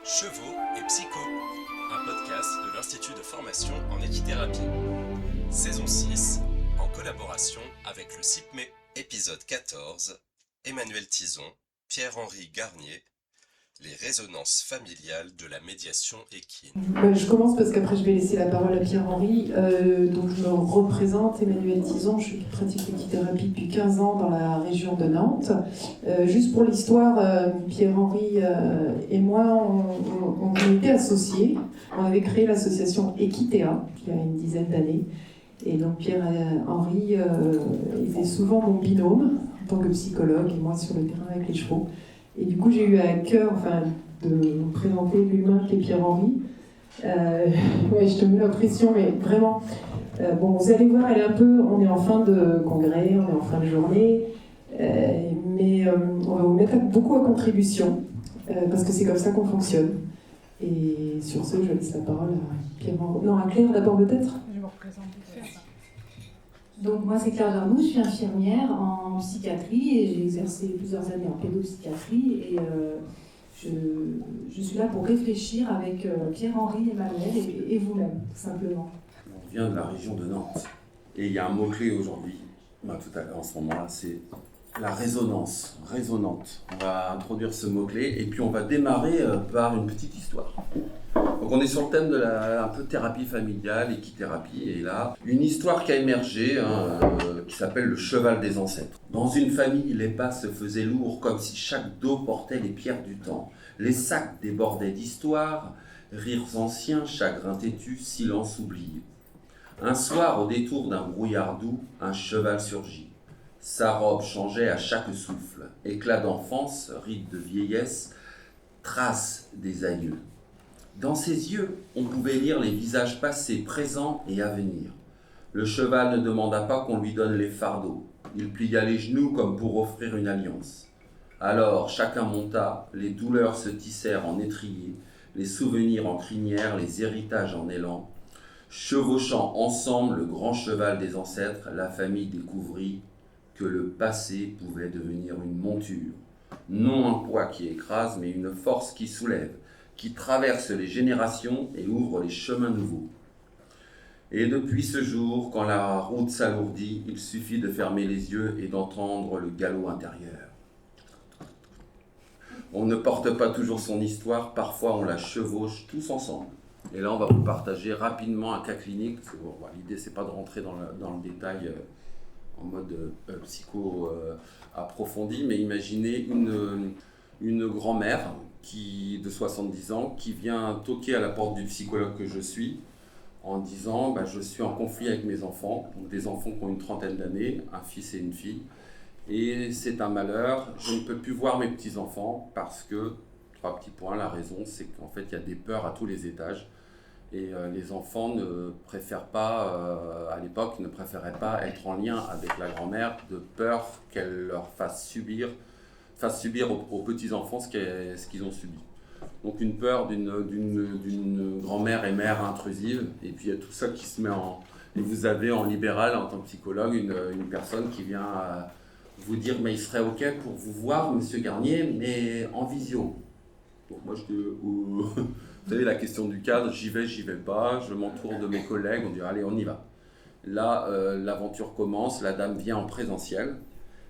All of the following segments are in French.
Chevaux et Psycho, un podcast de l'Institut de formation en équithérapie. Saison 6, en collaboration avec le CIPME. Épisode 14, Emmanuel Tison, Pierre-Henri Garnier, les résonances familiales de la médiation équine. Je commence parce qu'après je vais laisser la parole à Pierre-Henri. Donc je me représente, Emmanuel Tison, je pratique l'équithérapie depuis 15 ans dans la région de Nantes. Juste pour l'histoire, Pierre-Henri et moi, on était associés. On avait créé l'association Equitea il y a une dizaine d'années. Et donc Pierre-Henri était souvent mon binôme en tant que psychologue et moi sur le terrain avec les chevaux. Et du coup, j'ai eu à cœur de vous présenter l'humain qui est Pierre-Henri. Ouais, je te mets la pression, mais vraiment. Vous allez voir, on est en fin de congrès, on est en fin de journée, mais on va vous mettre beaucoup à contribution, parce que c'est comme ça qu'on fonctionne. Et sur ce, je laisse la parole à Pierre-Henri. Non, à Claire d'abord peut-être. Je vais me représenter. Donc moi c'est Claire Jarnoux, je suis infirmière en psychiatrie et j'ai exercé plusieurs années en pédopsychiatrie et je suis là pour réfléchir avec Pierre-Henri, Emmanuel et vous-même, tout simplement. On vient de la région de Nantes et il y a un mot-clé aujourd'hui, tout à l'heure en ce moment-là, c'est la résonance, résonante. On va introduire ce mot-clé et puis on va démarrer par une petite histoire. Donc on est sur le thème de un peu thérapie familiale, équithérapie, et là, une histoire qui a émergé, qui s'appelle le cheval des ancêtres. Dans une famille, les pas se faisaient lourds, comme si chaque dos portait les pierres du temps. Les sacs débordaient d'histoire, rires anciens, chagrins têtus, silence oublié. Un soir, au détour d'un brouillard doux, un cheval surgit. Sa robe changeait à chaque souffle, éclat d'enfance, rite de vieillesse, trace des aïeux. Dans ses yeux, on pouvait lire les visages passés, présents et à venir. Le cheval ne demanda pas qu'on lui donne les fardeaux. Il plia les genoux comme pour offrir une alliance. Alors, chacun monta, les douleurs se tissèrent en étriers, les souvenirs en crinière, les héritages en élan. Chevauchant ensemble le grand cheval des ancêtres, la famille découvrit que le passé pouvait devenir une monture. Non un poids qui écrase, mais une force qui soulève, qui traverse les générations et ouvre les chemins nouveaux. Et depuis ce jour, quand la route s'alourdit, il suffit de fermer les yeux et d'entendre le galop intérieur. On ne porte pas toujours son histoire, parfois on la chevauche tous ensemble. Et là, on va vous partager rapidement un cas clinique. L'idée, c'est pas de rentrer dans le détail en mode psycho approfondi, mais imaginez une grand-mère de 70 ans qui vient toquer à la porte du psychologue que je suis en disant je suis en conflit avec mes enfants, donc des enfants qui ont une trentaine d'années, un fils et une fille, et c'est un malheur, je ne peux plus voir mes petits-enfants parce que, 3 petits points, la raison c'est qu'en fait il y a des peurs à tous les étages et les enfants ne préfèrent pas, à l'époque, ne préféraient pas être en lien avec la grand-mère de peur qu'elle leur fasse subir aux petits-enfants ce qu'ils ont subi. Donc une peur d'une grand-mère et mère intrusive, et puis il y a tout ça qui se met en... Et vous avez en libéral, en tant que psychologue, une personne qui vient vous dire « mais il serait OK pour vous voir, monsieur Garnier, mais en visio ». Donc moi je dis « vous savez, la question du cadre, j'y vais pas, je m'entoure de mes collègues, on dit « allez, on y va ». Là, l'aventure commence, la dame vient en présentiel,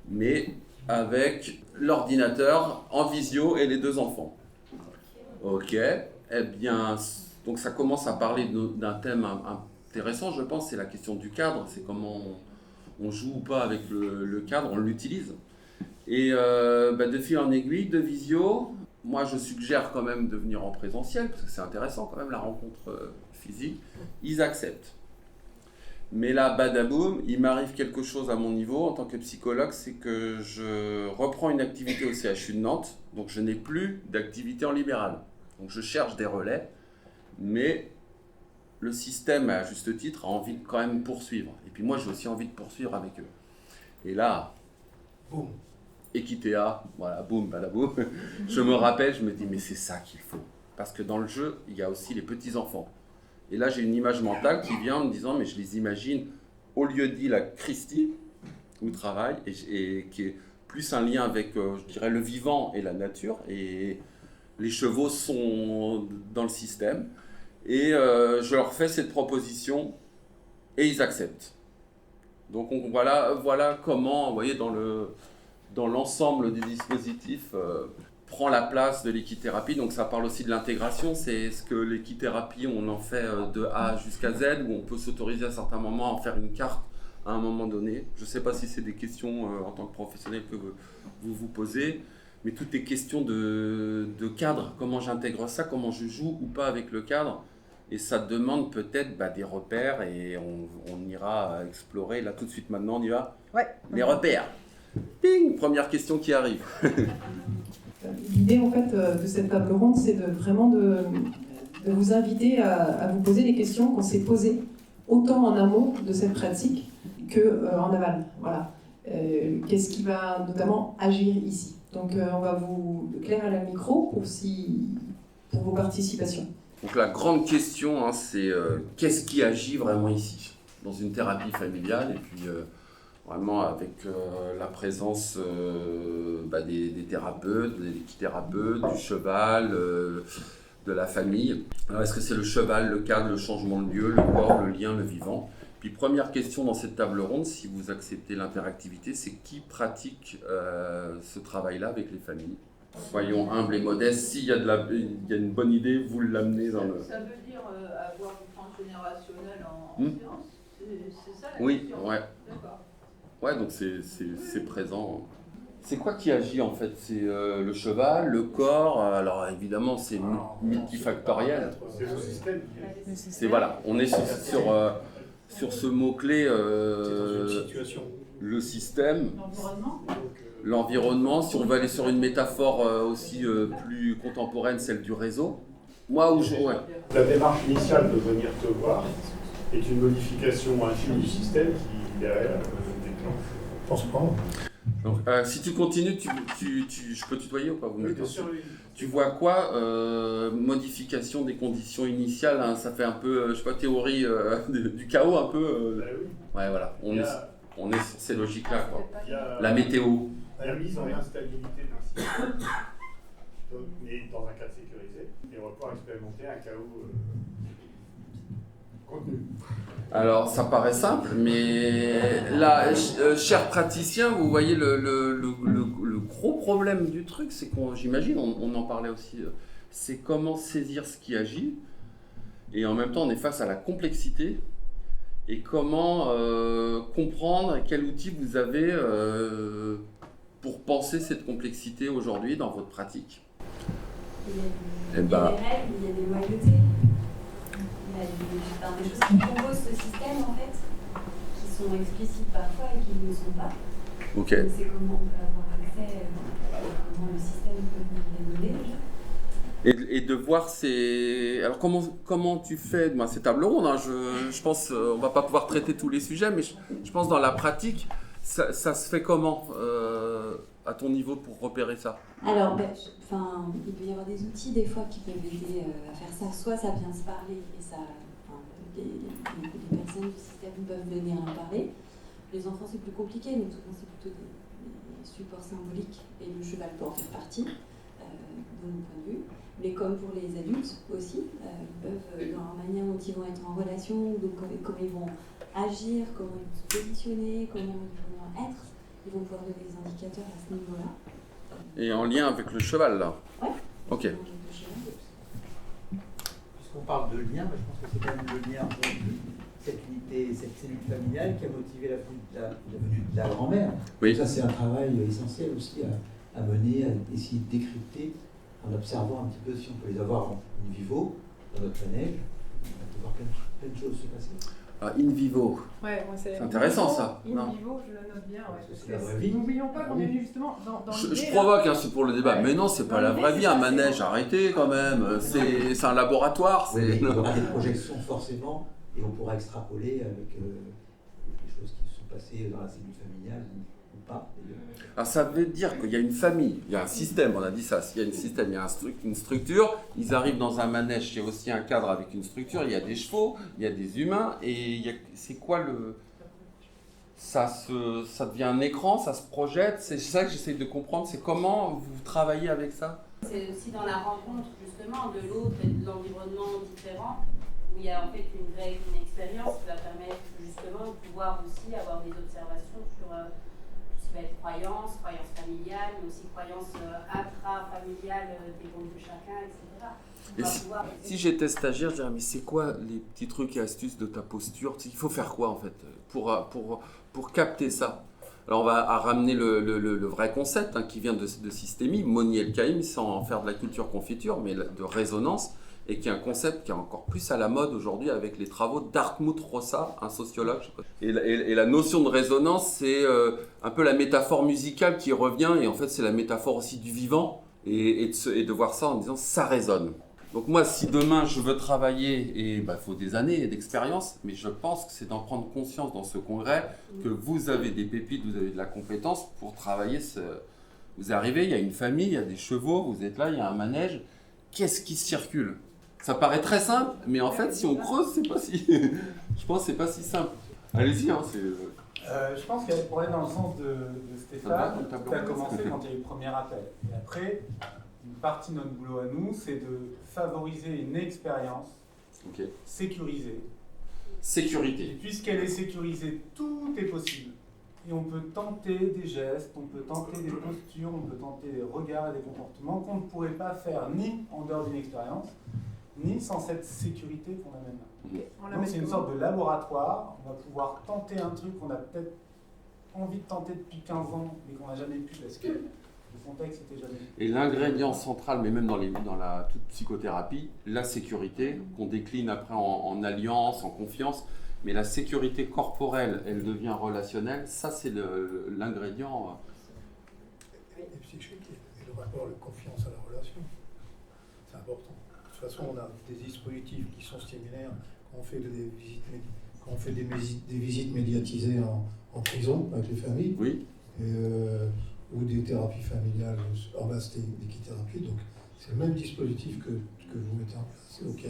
mais avec l'ordinateur en visio et les 2 enfants. Ok, eh bien, donc ça commence à parler d'un thème intéressant, je pense, c'est la question du cadre, c'est comment on joue ou pas avec le cadre, on l'utilise. Et de fil en aiguille, de visio, moi je suggère quand même de venir en présentiel, parce que c'est intéressant quand même la rencontre physique, ils acceptent. Mais là, badaboum, il m'arrive quelque chose à mon niveau en tant que psychologue, c'est que je reprends une activité au CHU de Nantes, donc je n'ai plus d'activité en libéral. Donc je cherche des relais, mais le système, à juste titre, a envie de quand même poursuivre. Et puis moi, j'ai aussi envie de poursuivre avec eux. Et là, boum, Equitea, voilà, boum, badaboum, je me rappelle, je me dis, mais c'est ça qu'il faut. Parce que dans le jeu, il y a aussi les petits-enfants. Et là, j'ai une image mentale qui vient en me disant, mais je les imagine au lieu-dit la Christie, où travaille, et qui est plus un lien avec, je dirais, le vivant et la nature. Et les chevaux sont dans le système. Et je leur fais cette proposition et ils acceptent. Donc voilà comment, vous voyez, dans l'ensemble des dispositifs, prend la place de l'équithérapie. Donc ça parle aussi de l'intégration. C'est ce que l'équithérapie, on en fait de A jusqu'à Z, où on peut s'autoriser à certains moments à en faire une carte à un moment donné. Je ne sais pas si c'est des questions en tant que professionnel que vous vous posez, mais tout est question de cadre. Comment j'intègre ça, comment je joue ou pas avec le cadre. Et ça demande peut-être des repères et on ira explorer. Là, tout de suite, maintenant, on y va. Ouais. Les repères. Ping, première question qui arrive. L'idée, en fait, de cette table ronde, c'est vraiment de vous inviter à vous poser des questions qu'on s'est posées autant en amont de cette pratique qu'en aval. Voilà. Qu'est-ce qui va notamment agir ici? Donc, on va Claire à la micro pour vos participations. Donc la grande question, c'est qu'est-ce qui agit vraiment ici, dans une thérapie familiale, et puis vraiment avec la présence des thérapeutes, des équithérapeutes, du cheval, de la famille. Alors est-ce que c'est le cheval, le cadre, le changement de lieu, le corps, le lien, le vivant? Puis première question dans cette table ronde, si vous acceptez l'interactivité, c'est qui pratique ce travail-là avec les familles? Soyons humbles et modestes. S'il y a une bonne idée, vous l'amenez dans le... Ça veut dire avoir du transgénérationnel en séance? C'est ça la Oui, question? ouais. D'accord. Ouais, donc c'est présent. C'est quoi qui agit en fait? C'est le cheval, le corps. Alors évidemment, c'est multifactoriel. C'est le système. C'est voilà, on est sur ce mot-clé. C'est dans une situation. Le système. L'environnement? L'environnement, si on veut aller sur une métaphore aussi plus contemporaine, celle du réseau. Moi, La démarche initiale de venir te voir est une modification infime du système qui, derrière, déclenche. Je pense pas. Donc, si tu continues, je peux tutoyer ou pas? Vous me dites aussi. oui. Tu vois quoi? Modification des conditions initiales, hein, ça fait un peu, je sais pas, théorie du chaos un peu. Oui. Ouais, voilà, on est sur ces logiques-là, quoi. Il y a La météo. la mise en instabilité d'un système, mais dans un cadre sécurisé, et on va pouvoir expérimenter un chaos contenu. Alors, ça paraît simple, mais là, cher praticien, vous voyez le gros problème du truc, c'est j'imagine, on en parlait aussi, c'est comment saisir ce qui agit, et en même temps, on est face à la complexité, et comment comprendre quel outil vous avez pour penser cette complexité aujourd'hui dans votre pratique. Il y a des règles, il y a des loyautés. Il y a des choses qui composent ce système en fait, qui sont explicites parfois et qui ne le sont pas. Ok. Donc c'est comment on peut avoir accès, comment le système peut venir les donner déjà. Et de voir ces... Alors comment tu fais ces tables rondes, hein, je pense, on va pas pouvoir traiter tous les sujets, mais je pense dans la pratique, ça se fait comment à ton niveau pour repérer ça? Alors, il peut y avoir des outils des fois qui peuvent aider à faire ça. Soit ça vient se parler et ça, les personnes du système peuvent venir en parler. Les enfants c'est plus compliqué, donc souvent c'est plutôt des supports symboliques et le cheval peut en faire partie, de mon point de vue. Mais comme pour les adultes aussi, ils peuvent, dans la manière dont ils vont être en relation, donc comment ils vont agir, comment ils vont se positionner, comment ils vont être, ils vont pouvoir donner des indicateurs à ce niveau-là. Et en lien avec le cheval, là? Ouais. Ok. Puisqu'on parle de lien, je pense que c'est quand même le lien entre cette unité, cette cellule familiale qui a motivé la venue de la grand-mère. Oui. Ça, c'est un travail essentiel aussi à mener, à essayer de décrypter en observant un petit peu si on peut les avoir en in vivo, dans notre manège. On peut voir plein de choses se passer. Ah, in vivo. Ouais, c'est intéressant ça. In vivo, je le note bien. C'est la vraie vie. N'oublions pas qu'on est venu justement dans Je provoque, c'est pour le débat. Ouais. Mais non, c'est pas la vraie vie, un manège. Arrêtez quand même. C'est un laboratoire. Oui, il y aura des projections forcément, et on pourra extrapoler avec les choses qui se sont passées dans la cellule familiale ou pas. Alors ça veut dire qu'il y a une famille, il y a un système, on a dit ça, il y a un système, il y a une structure, ils arrivent dans un manège, il y a aussi un cadre avec une structure, il y a des chevaux, il y a des humains, et c'est quoi ça devient un écran, ça se projette, c'est ça que j'essaie de comprendre, c'est comment vous travaillez avec ça? C'est aussi dans la rencontre justement de l'autre et de l'environnement différent où il y a en fait une expérience qui va permettre justement de pouvoir aussi avoir des observations sur tout ce qui va être croyances familiales, mais aussi croyances intra-familiales des groupes de chacun, etc. Et si j'étais stagiaire, je dirais, mais c'est quoi les petits trucs et astuces de ta posture? Il faut faire quoi en fait pour capter ça? Alors on va ramener le vrai concept qui vient de systémie, Moni El-Kaïm, sans en faire de la culture confiture, mais de résonance, et qui est un concept qui est encore plus à la mode aujourd'hui avec les travaux d'Hartmut Rosa, un sociologue. Et la notion de résonance, c'est un peu la métaphore musicale qui revient, et en fait c'est la métaphore aussi du vivant, et de voir ça en disant ça résonne. Donc moi, si demain je veux travailler, et il faut des années d'expérience, mais je pense que c'est d'en prendre conscience dans ce congrès que vous avez des pépites, vous avez de la compétence pour travailler. Vous arrivez, il y a une famille, il y a des chevaux, vous êtes là, il y a un manège. Qu'est-ce qui circule? Ça paraît très simple, mais en fait, si on creuse, c'est pas si. Je pense que c'est pas si simple. Allez-y, je pense qu'il y a pour aller dans le sens de Stéphane, tu as commencé quand il y a eu le premier appel. Et après, une partie de notre boulot à nous, c'est de favoriser une expérience sécurisée. Sécurité. Et puisqu'elle est sécurisée, tout est possible. Et on peut tenter des gestes, on peut tenter des postures, on peut tenter des regards et des comportements qu'on ne pourrait pas faire ni en dehors d'une expérience, ni sans cette sécurité qu'on amène là. Donc c'est une sorte de laboratoire, on va pouvoir tenter un truc qu'on a peut-être envie de tenter depuis 15 ans, mais qu'on n'a jamais pu parce que le contexte n'était jamais... Et l'ingrédient central, mais même dans la toute psychothérapie, la sécurité, qu'on décline après en alliance, en confiance, mais la sécurité corporelle, elle devient relationnelle, ça c'est l'ingrédient... Et psychique, et le rapport de confiance à la relation, c'est important. De toute façon, on a des dispositifs qui sont similaires quand on fait des visites médiatisées en prison avec les familles, ou des thérapies familiales en base d'équithérapie. Donc, c'est le même dispositif que vous mettez en place. Donc,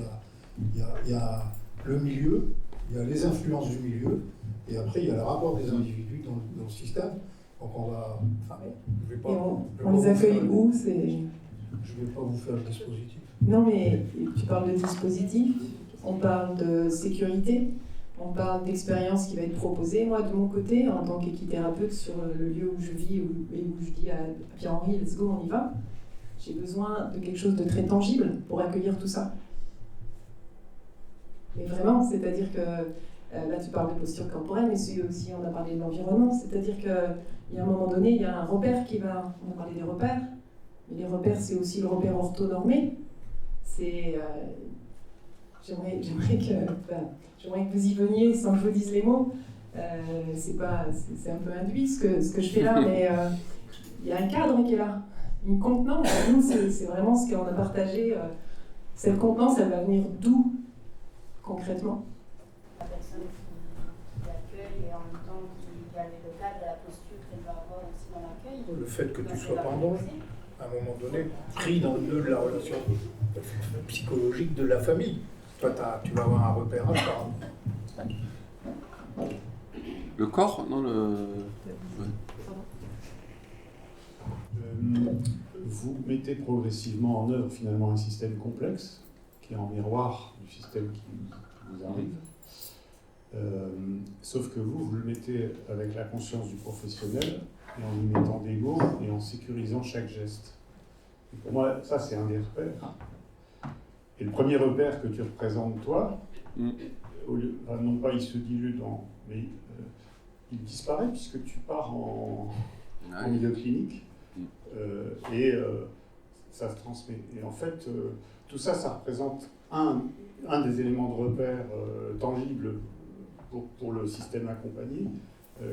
il y a le milieu, il y a les influences du milieu, et après, il y a le rapport des individus dans le système. Donc, on va... je vais pas, on les accueille où? Je ne vais pas vous faire le dispositif. Non, mais tu parles de dispositif, on parle de sécurité, on parle d'expérience qui va être proposée. Moi, de mon côté, en tant qu'équithérapeute sur le lieu où je vis et où je dis à Pierre-Henri, let's go, on y va, j'ai besoin de quelque chose de très tangible pour accueillir tout ça. Mais vraiment, c'est-à-dire que, là tu parles de posture corporelle, mais aussi on a parlé de l'environnement, c'est-à-dire qu'il y a un moment donné, il y a un repère qui va... On a parlé des repères, mais les repères, c'est aussi le repère orthonormé. J'aimerais que vous y veniez sans que je vous dise les mots. C'est un peu induit ce que je fais là, mais il y a un cadre qui est là, une contenance. Nous, c'est vraiment ce qu'on a partagé. Cette contenance, elle va venir d'où concrètement? La personne qui accueille et en même temps qui a le cadre de la posture qu'elle va avoir aussi dans l'accueil. Le fait que tu sois pendant, à un moment donné, pris dans le nœud de la relation psychologique de la famille. Toi, tu vas avoir un repérage par Le corps, non Vous mettez progressivement en œuvre finalement un système complexe qui est en miroir du système qui vous arrive. Sauf que vous le mettez avec la conscience du professionnel et en y mettant d'ego et en sécurisant chaque geste. Et pour moi, ça c'est un des repères. Et le premier repère que tu représentes toi, non pas il se dilue mais il disparaît puisque tu pars en milieu clinique et ça se transmet. Et en fait, tout ça, ça représente un des éléments de repère tangibles pour le système accompagné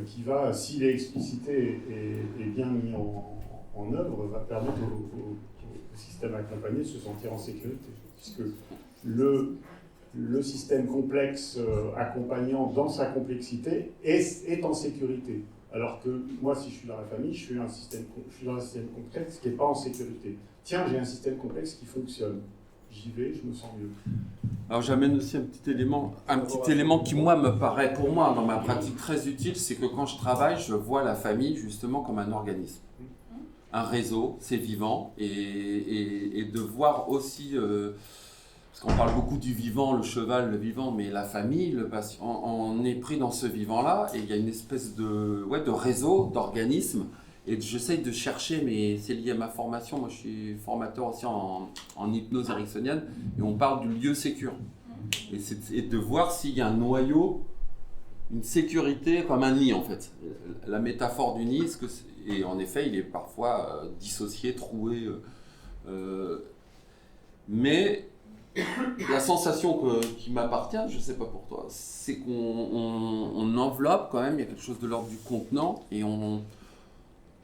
qui va, s'il est explicité et bien mis en œuvre, va permettre au système accompagné de se sentir en sécurité. Puisque le système complexe accompagnant dans sa complexité est en sécurité. Alors que moi, si je suis dans la famille, je suis dans un système complexe qui n'est pas en sécurité. Tiens, j'ai un système complexe qui fonctionne. J'y vais, je me sens mieux. Alors j'amène aussi un petit élément qui moi me paraît, pour moi, dans ma pratique très utile, c'est que quand je travaille, je vois la famille justement comme un organisme. un réseau, c'est vivant, et de voir aussi, parce qu'on parle beaucoup du vivant, le cheval, le vivant, mais la famille, le patient, on est pris dans ce vivant-là, et il y a une espèce de réseau, d'organisme, et j'essaye de chercher, mais c'est lié à ma formation, moi je suis formateur aussi en hypnose ericksonienne, et on parle du lieu sécure, et de voir s'il y a un noyau, une sécurité comme un nid en fait. La métaphore du nid, et en effet il est parfois dissocié, troué, mais la sensation qui m'appartient, je ne sais pas pour toi, c'est qu'on enveloppe quand même, il y a quelque chose de l'ordre du contenant, et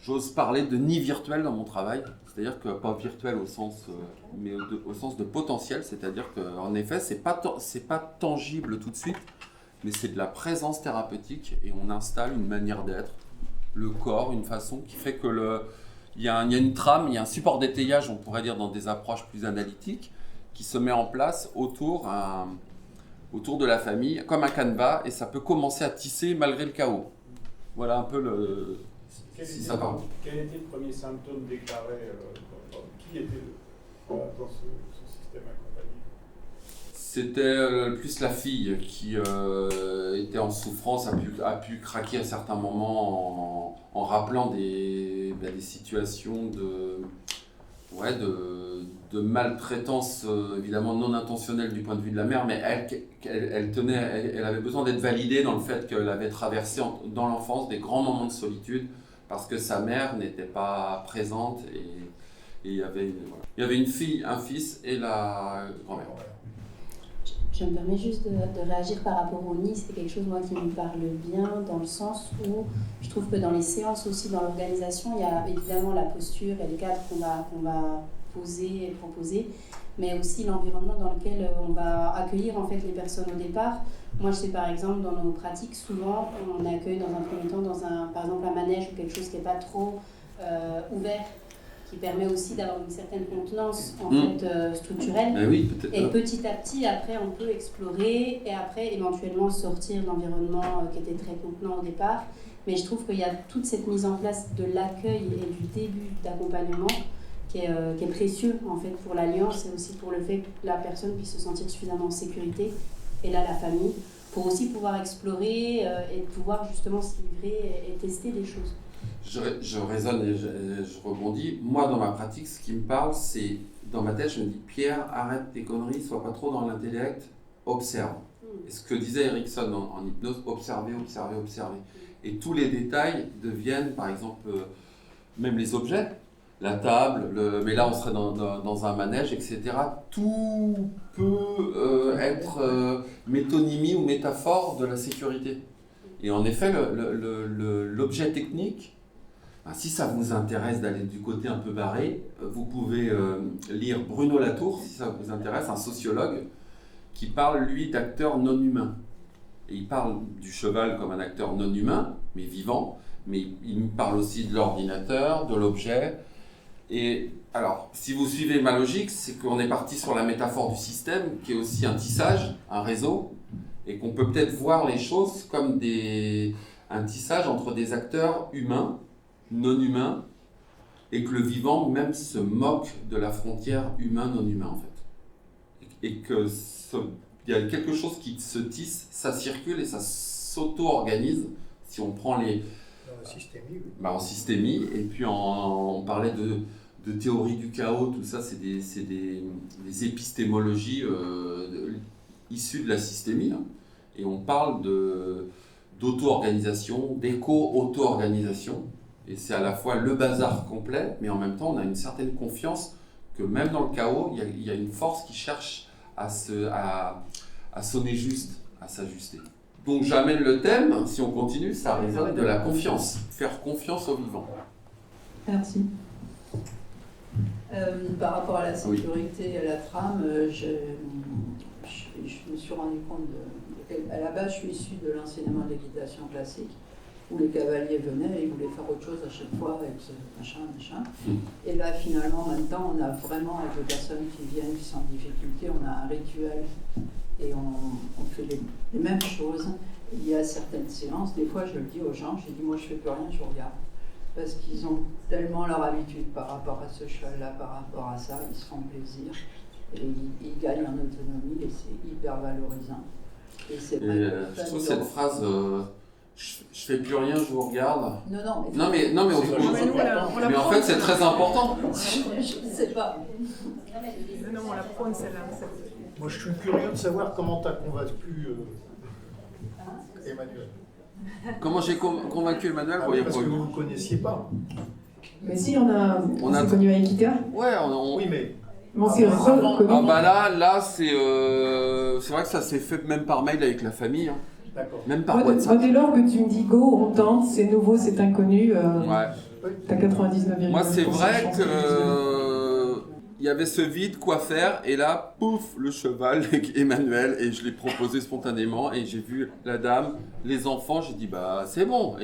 j'ose parler de nid virtuel dans mon travail, c'est-à-dire que pas virtuel au sens, mais au sens de potentiel, c'est-à-dire qu'en effet c'est pas tangible tout de suite, mais c'est de la présence thérapeutique, et on installe une manière d'être, le corps, une façon qui fait que il y a une trame, il y a un support d'étayage, on pourrait dire dans des approches plus analytiques, qui se met en place autour de la famille, comme un canevas, et ça peut commencer à tisser malgré le chaos. Voilà un peu Quel était le premier symptôme déclaré qui était dans ce système accompagné? C'était plus la fille qui était en souffrance, a pu craquer à certains moments en rappelant des situations de maltraitance, évidemment non intentionnelle du point de vue de la mère, mais elle avait besoin d'être validée dans le fait qu'elle avait traversé dans l'enfance des grands moments de solitude parce que sa mère n'était pas présente, et il y avait une fille, un fils et la grand-mère. Je me permets juste de réagir par rapport au nid. C'est quelque chose moi qui me parle bien, dans le sens où je trouve que dans les séances aussi, dans l'organisation, il y a évidemment la posture et le cadre qu'on va poser et proposer, mais aussi l'environnement dans lequel on va accueillir en fait les personnes au départ. Moi je sais par exemple dans nos pratiques, souvent on accueille dans un premier temps par exemple un manège ou quelque chose qui n'est pas trop ouvert, qui permet aussi d'avoir une certaine contenance en fait, structurelle. Oui, et petit à petit, après, on peut explorer et après, éventuellement, sortir de l'environnement qui était très contenant au départ. Mais je trouve qu'il y a toute cette mise en place de l'accueil et du début d'accompagnement qui est précieux en fait, pour l'alliance, et aussi pour le fait que la personne puisse se sentir suffisamment en sécurité, et là, la famille, pour aussi pouvoir explorer et pouvoir justement se livrer et tester des choses. Je raisonne et je rebondis. Moi, dans ma pratique, ce qui me parle, c'est, dans ma tête, je me dis, Pierre, arrête tes conneries, sois pas trop dans l'intellect, observe. Et ce que disait Erickson en hypnose, observer, observer, observer. Et tous les détails deviennent, par exemple, même les objets, la table, mais là on serait dans un manège, etc. Tout peut être métonymie ou métaphore de la sécurité. Et en effet, l'objet technique, si ça vous intéresse d'aller du côté un peu barré, vous pouvez lire Bruno Latour, si ça vous intéresse, un sociologue, qui parle, lui, d'acteurs non humains. Et il parle du cheval comme un acteur non humain, mais vivant, mais il parle aussi de l'ordinateur, de l'objet. Et alors, si vous suivez ma logique, c'est qu'on est parti sur la métaphore du système, qui est aussi un tissage, un réseau, et qu'on peut peut-être voir les choses comme un tissage entre des acteurs humains, non humains, et que le vivant même se moque de la frontière humain-non humain, en fait. Et qu'il y a quelque chose qui se tisse, ça circule et ça s'auto-organise, si on prend les... en systémie, et puis on parlait de théorie du chaos, tout ça, c'est des épistémologies issues de la systémie, hein. Et on parle d'auto-organisation, d'éco-auto-organisation, et c'est à la fois le bazar complet, mais en même temps on a une certaine confiance que même dans le chaos, il y a une force qui cherche à sonner juste, à s'ajuster. Donc j'amène le thème, si on continue, ça résonne de la confiance, faire confiance au vivant. Merci. Par rapport à la sécurité et à la trame, je me suis rendu compte à la base, je suis issue de l'enseignement de l'équitation classique, où les cavaliers venaient et ils voulaient faire autre chose à chaque fois avec ce machin. Et là, finalement, maintenant, on a vraiment, avec les personnes qui viennent, qui sont en difficulté, on a un rituel et on fait les mêmes choses. Il y a certaines séances, des fois, je le dis aux gens, j'ai dit, moi, je fais plus rien, je regarde. parce qu'ils ont tellement leur habitude par rapport à ce cheval-là, par rapport à ça, ils se font plaisir et ils gagnent en autonomie et c'est hyper valorisant. Et c'est vrai je trouve cette phrase je fais plus rien, je vous regarde. Non, mais en fait c'est très important. Je ne sais pas. Non, on la prône celle-là. Moi, je suis curieux de savoir comment tu as convaincu Emmanuel. Comment j'ai convaincu Emmanuel? Parce que vous ne le connaissiez pas. Mais si, on s'est connu à Equita. Ouais, Oui, mais... On s'est reconnu. Ah bah là c'est vrai que ça s'est fait même par mail avec la famille. Hein. D'accord. Même par WhatsApp. Moi, dès lors que tu me dis go, on tente, c'est nouveau, c'est inconnu, ouais. T'as 99,9%. Moi c'est vrai que il y avait ce vide, quoi faire, et là, pouf, le cheval avec Emmanuel, et je l'ai proposé spontanément, et j'ai vu la dame, les enfants, j'ai dit bah c'est bon.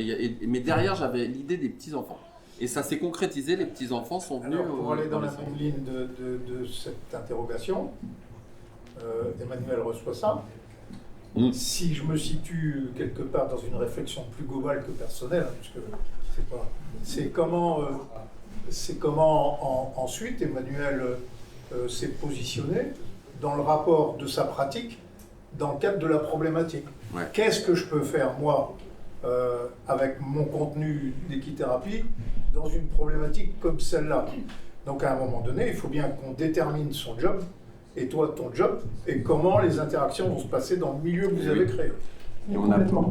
Mais derrière j'avais l'idée des petits enfants. Et ça s'est concrétisé, les petits-enfants sont venus... Alors, pour aller dans la même ligne de cette interrogation, Emmanuel reçoit ça. Si je me situe quelque part dans une réflexion plus globale que personnelle, puisque c'est comment ensuite Emmanuel s'est positionné dans le rapport de sa pratique dans le cadre de la problématique. Ouais. Qu'est-ce que je peux faire, moi, avec mon contenu d'équithérapie dans une problématique comme celle-là? Donc à un moment donné, il faut bien qu'on détermine son job, et toi ton job, et comment les interactions vont se passer dans le milieu que vous avez créé. Et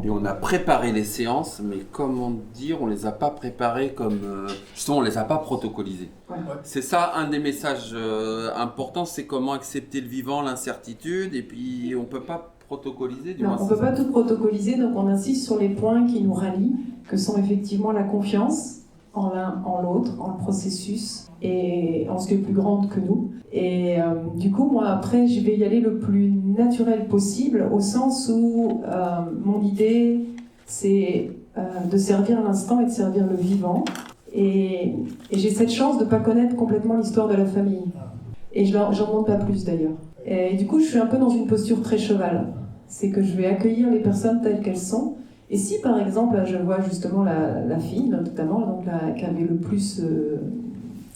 on a préparé les séances, mais comment dire, on les a pas préparées comme... justement, on les a pas protocolisées. Ouais. C'est ça, un des messages importants, c'est comment accepter le vivant, l'incertitude, et puis on peut pas protocoliser. Du moins, on ne peut pas tout protocoliser, donc on insiste sur les points qui nous rallient, que sont effectivement la confiance en l'un, en l'autre, en le processus, et en ce qui est plus grande que nous. Et du coup, moi, après, je vais y aller le plus naturel possible, au sens où mon idée, c'est de servir l'instant et de servir le vivant. Et j'ai cette chance de ne pas connaître complètement l'histoire de la famille. Et j'en demande pas plus, d'ailleurs. Et du coup, je suis un peu dans une posture très cheval. C'est que je vais accueillir les personnes telles qu'elles sont. Et si, par exemple, là, je vois justement la fille, notamment, donc qui avait le plus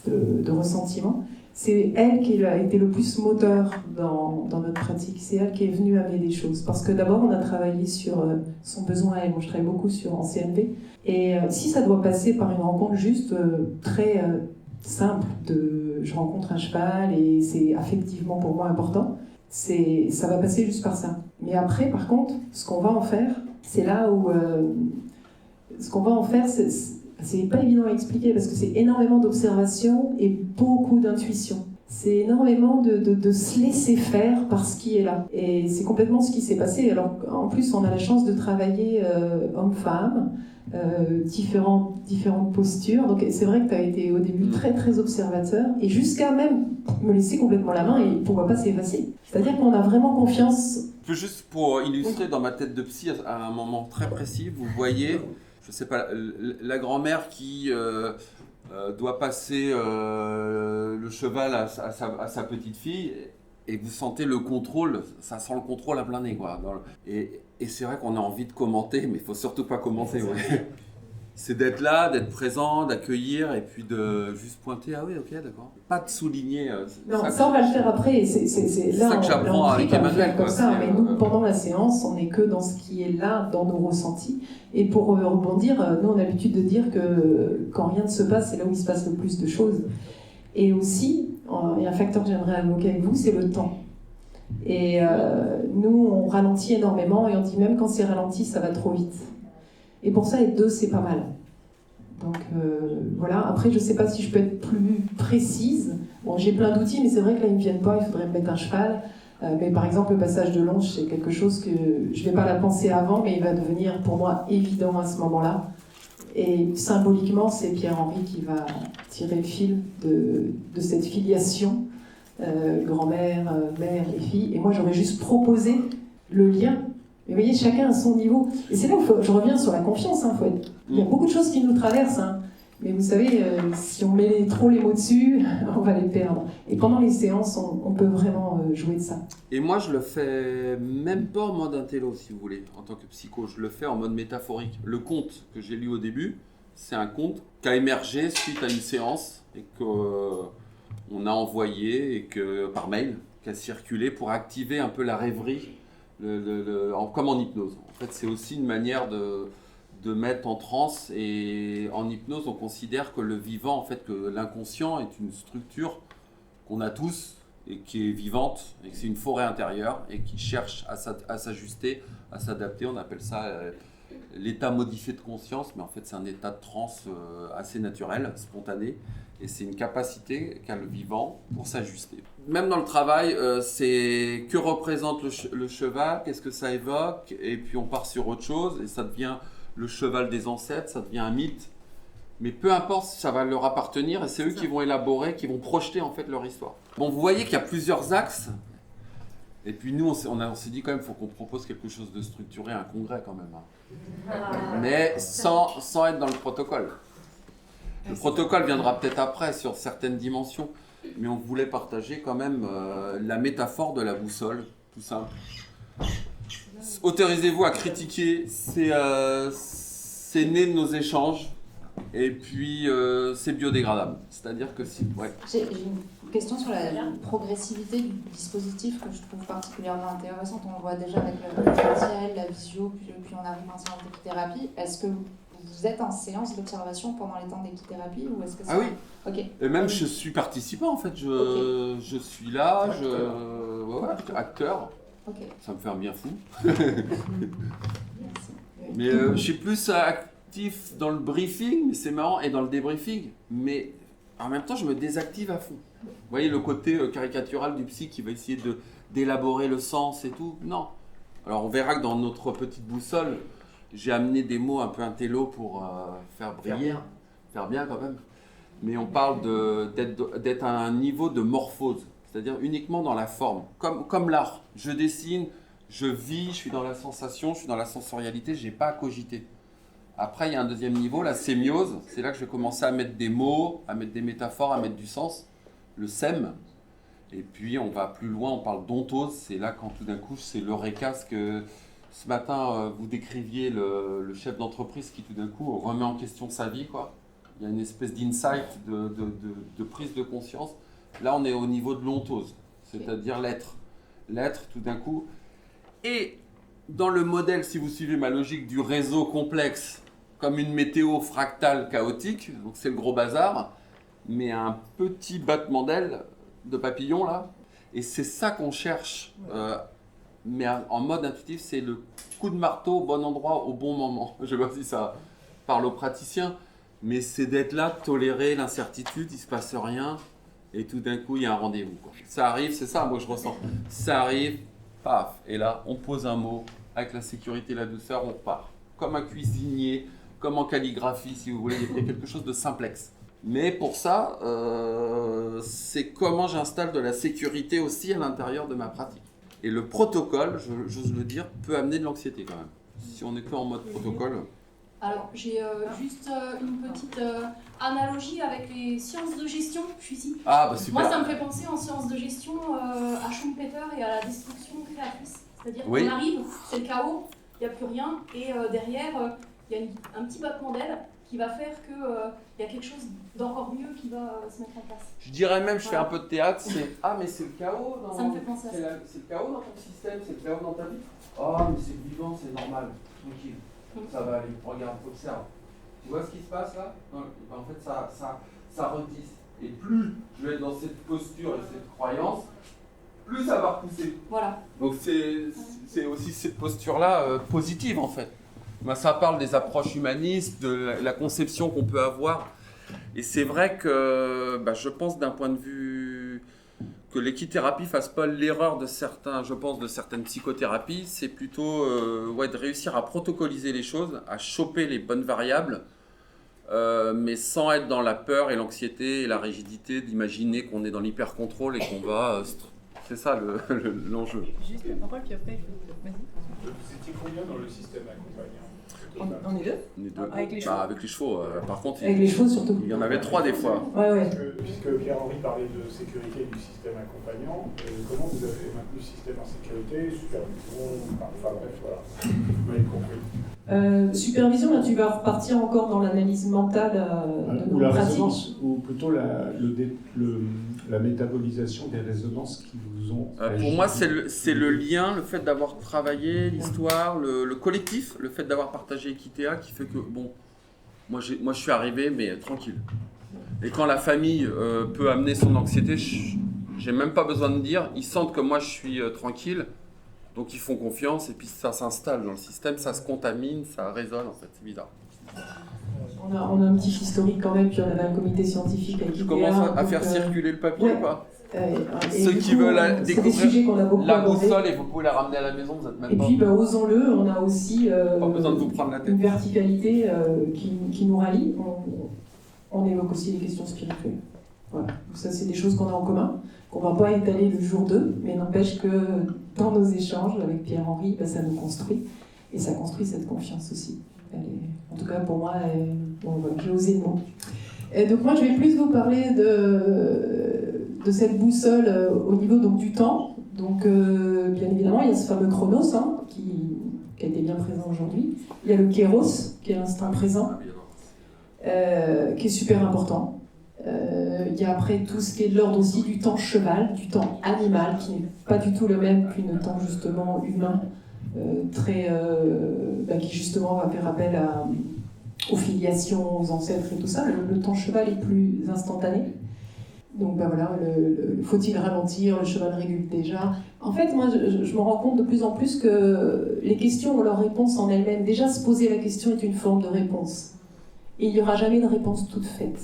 de ressentiment, c'est elle qui a été le plus moteur dans notre pratique. C'est elle qui est venue amener des choses. Parce que d'abord, on a travaillé sur son besoin à elle. Moi, je travaille beaucoup en CNV. Et si ça doit passer par une rencontre juste très simple, je rencontre un cheval et c'est affectivement pour moi important, ça va passer juste par ça. Mais après, par contre, ce qu'on va en faire, c'est là où... ce qu'on va en faire, c'est pas évident à expliquer parce que c'est énormément d'observation et beaucoup d'intuition. C'est énormément de se laisser faire par ce qui est là. Et c'est complètement ce qui s'est passé. Alors, en plus, on a la chance de travailler homme-femme, différentes postures. Donc, c'est vrai que tu as été au début très, très observateur et jusqu'à même me laisser complètement la main et pourquoi pas s'effacer. C'est-à-dire qu'on a vraiment confiance. Juste pour illustrer dans ma tête de psy, à un moment très précis, vous voyez, je sais pas, la grand-mère qui doit passer le cheval à sa petite fille et vous sentez le contrôle, ça sent le contrôle à plein nez, quoi. Et c'est vrai qu'on a envie de commenter, mais il faut surtout pas commenter. Ouais. C'est d'être là, d'être présent, d'accueillir et puis de juste pointer. Ah oui, ok, d'accord. Pas de souligner. Non, ça on va le faire après. C'est là ça que j'apprends avec Emmanuel. Comme ça, mais nous, pendant la séance, on n'est que dans ce qui est là, dans nos ressentis. Et pour rebondir, nous on a l'habitude de dire que quand rien ne se passe, c'est là où il se passe le plus de choses. Et aussi, il y a un facteur que j'aimerais évoquer avec vous, c'est le temps. Et nous, on ralentit énormément et on dit même quand c'est ralenti, ça va trop vite. Et pour ça, être deux, c'est pas mal. Donc voilà, après je sais pas si je peux être plus précise. Bon, j'ai plein d'outils, mais c'est vrai que là ils me viennent pas, il faudrait me mettre un cheval. Mais par exemple, le passage de longe, c'est quelque chose que je vais pas la penser avant, mais il va devenir pour moi évident à ce moment-là. Et symboliquement, c'est Pierre-Henri qui va tirer le fil de cette filiation, grand-mère, mère et fille. Et moi, j'aurais juste proposé le lien. Mais vous voyez, chacun à son niveau. Et c'est là où je reviens sur la confiance. Il y a beaucoup de choses qui nous traversent. Mais vous savez, si on met trop les mots dessus, on va les perdre. Et pendant les séances, on peut vraiment jouer de ça. Et moi, je le fais même pas en mode intello, si vous voulez, en tant que psycho. Je le fais en mode métaphorique. Le conte que j'ai lu au début, C'est un conte qui a émergé suite à une séance et qu'on a envoyé par mail, qui a circulé pour activer un peu la rêverie, comme en hypnose. En fait, c'est aussi une manière de mettre en transe, et en hypnose, on considère que le vivant, en fait, que l'inconscient est une structure qu'on a tous et qui est vivante, et que c'est une forêt intérieure et qui cherche à s'ajuster, à s'adapter. On appelle ça l'état modifié de conscience, mais en fait c'est un état de transe assez naturel, spontané, et c'est une capacité qu'a le vivant pour s'ajuster. Même dans le travail, c'est que représente le cheval, qu'est-ce que ça évoque, et puis on part sur autre chose, et ça devient le cheval des ancêtres, ça devient un mythe, mais peu importe, ça va leur appartenir, et c'est eux qui vont élaborer, qui vont projeter en fait leur histoire. Bon, vous voyez qu'il y a plusieurs axes. Et puis nous, on s'est dit quand même, il faut qu'on propose quelque chose de structuré, un congrès quand même. Mais sans être dans le protocole. Le protocole viendra peut-être après sur certaines dimensions, mais on voulait partager quand même la métaphore de la boussole, tout simple. Autorisez-vous à critiquer, c'est né de nos échanges, et puis c'est biodégradable. C'est-à-dire que si... Ouais. J'ai une question sur la progressivité du dispositif que je trouve particulièrement intéressante. On le voit déjà avec le virtuel, la visio, puis on arrive en séance d'équithérapie. Est-ce que vous êtes en séance d'observation pendant les temps d'équithérapie ou est-ce que c'est... Ah oui. Ok. Et même je suis participant en fait. Je suis là, acteur. Okay. Ça me fait un bien fou. Mais je suis plus actif dans le briefing, mais c'est marrant, et dans le débriefing. Mais en même temps, je me désactive à fond. Vous voyez le côté caricatural du psy qui va essayer d'élaborer le sens et tout. Non. Alors on verra que dans notre petite boussole, j'ai amené des mots un peu intello pour faire briller, faire bien quand même. Mais on parle d'être à un niveau de morphose, c'est-à-dire uniquement dans la forme, comme l'art. Je dessine, je vis, je suis dans la sensation, je suis dans la sensorialité, je n'ai pas à cogiter. Après, il y a un deuxième niveau, la sémiose. C'est là que je vais commencer à mettre des mots, à mettre des métaphores, à mettre du sens. Le sème. Et puis, on va plus loin, on parle d'ontose. C'est là quand tout d'un coup, c'est l'eureka. Ce que ce matin, vous décriviez le chef d'entreprise qui tout d'un coup remet en question sa vie, quoi. Il y a une espèce d'insight, de prise de conscience. Là, on est au niveau de l'ontose, c'est-à-dire l'être. L'être, tout d'un coup. Et dans le modèle, si vous suivez ma logique du réseau complexe, comme une météo fractale chaotique, donc c'est le gros bazar, mais un petit battement d'aile de papillon, là. Et c'est ça qu'on cherche. Mais en mode intuitif, c'est le coup de marteau au bon endroit, au bon moment. Je ne sais pas si ça parle aux praticiens, mais c'est d'être là, de tolérer l'incertitude, il ne se passe rien, et tout d'un coup, il y a un rendez-vous, quoi. Ça arrive, c'est ça, moi je ressens. Ça arrive, paf, et là, on pose un mot, avec la sécurité et la douceur, on repart. Comme un cuisinier, comme en calligraphie, si vous voulez, il y a quelque chose de simplex. Mais pour ça, c'est comment j'installe de la sécurité aussi à l'intérieur de ma pratique. Et le protocole, j'ose le dire, peut amener de l'anxiété quand même. Si on est que en mode protocole. Alors, j'ai juste une petite analogie avec les sciences de gestion. Je suis ici. Ah, bah super. Moi, ça me fait penser en sciences de gestion à Schumpeter et à la destruction créatrice. C'est-à-dire qu'on arrive, c'est le chaos, il n'y a plus rien, et derrière, il y a un petit battement d'aile qui va faire qu'il y a quelque chose d'encore mieux qui va se mettre en place. Je dirais même, je fais un peu de théâtre, c'est « Ah, mais c'est le chaos dans... » Ça me fait penser à ça. C'est le chaos dans ton système, c'est le chaos dans ta vie. « Oh, mais c'est vivant, c'est normal, tranquille, ça va aller, regarde, observe. » Tu vois ce qui se passe là? En fait, ça retisse. Et plus je vais être dans cette posture et cette croyance, plus ça va repousser. Voilà. Donc c'est aussi cette posture-là positive en fait. Ben, ça parle des approches humanistes, de la conception qu'on peut avoir. Et c'est vrai que je pense d'un point de vue que l'équithérapie fasse pas l'erreur de certaines psychothérapies, c'est plutôt de réussir à protocoliser les choses, à choper les bonnes variables, mais sans être dans la peur et l'anxiété et la rigidité d'imaginer qu'on est dans l'hyper-contrôle et qu'on va C'est ça l'enjeu. Juste la parole, puis après, vas-y. Vous étiez combien dans le système accompagnant? On est deux. Avec les chevaux. Avec les chevaux. Par contre, Avec les chevaux surtout. Il y en avait 3 des fois. Ouais. Puisque Pierre-Henri parlait de sécurité du système accompagnant, comment vous avez maintenu le système en sécurité, supervision, enfin bref, voilà, vous m'avez compris. Supervision, là tu vas repartir encore dans l'analyse mentale de ou la pratique. résonance, ou plutôt la métabolisation des résonances qui vous ont... Pour moi, c'est le lien, le fait d'avoir travaillé l'histoire, le collectif, le fait d'avoir partagé Equitea qui fait que, bon, moi je suis arrivé, mais tranquille. Et quand la famille peut amener son anxiété, j'ai même pas besoin de dire, ils sentent que moi je suis tranquille, donc ils font confiance, et puis ça s'installe dans le système, ça se contamine, ça résonne en fait, c'est bizarre. On a un petit historique quand même, puis on avait un comité scientifique avec Je commence à faire circuler le papier ou pas Ceux qui veulent découvrir la boussole et vous pouvez la ramener à la maison, vous êtes même pas... Et puis osons-le, on a aussi pas besoin de vous prendre la tête. Une verticalité qui nous rallie. On évoque aussi les questions spirituelles. Voilà. Donc ça, c'est des choses qu'on a en commun, qu'on ne va pas étaler le jour 2, mais n'empêche que dans nos échanges avec Pierre-Henri, ça nous construit. Et ça construit cette confiance aussi. En tout cas, pour moi, j'ai osé le mot. Et donc moi, je vais plus vous parler de cette boussole au niveau donc, du temps. Donc, bien évidemment, il y a ce fameux chronos qui a été bien présent aujourd'hui. Il y a le kéros, qui est l'instant présent, qui est super important. Il y a après tout ce qui est de l'ordre aussi du temps cheval, du temps animal, qui n'est pas du tout le même qu'une temps justement humain, qui justement va faire appel aux filiations, aux ancêtres et tout ça. Le temps cheval est plus instantané. Donc voilà, faut-il ralentir, le cheval régule déjà. En fait, moi, je me rends compte de plus en plus que les questions ont leur réponse en elles-mêmes. Déjà, se poser la question est une forme de réponse. Et il n'y aura jamais de réponse toute faite.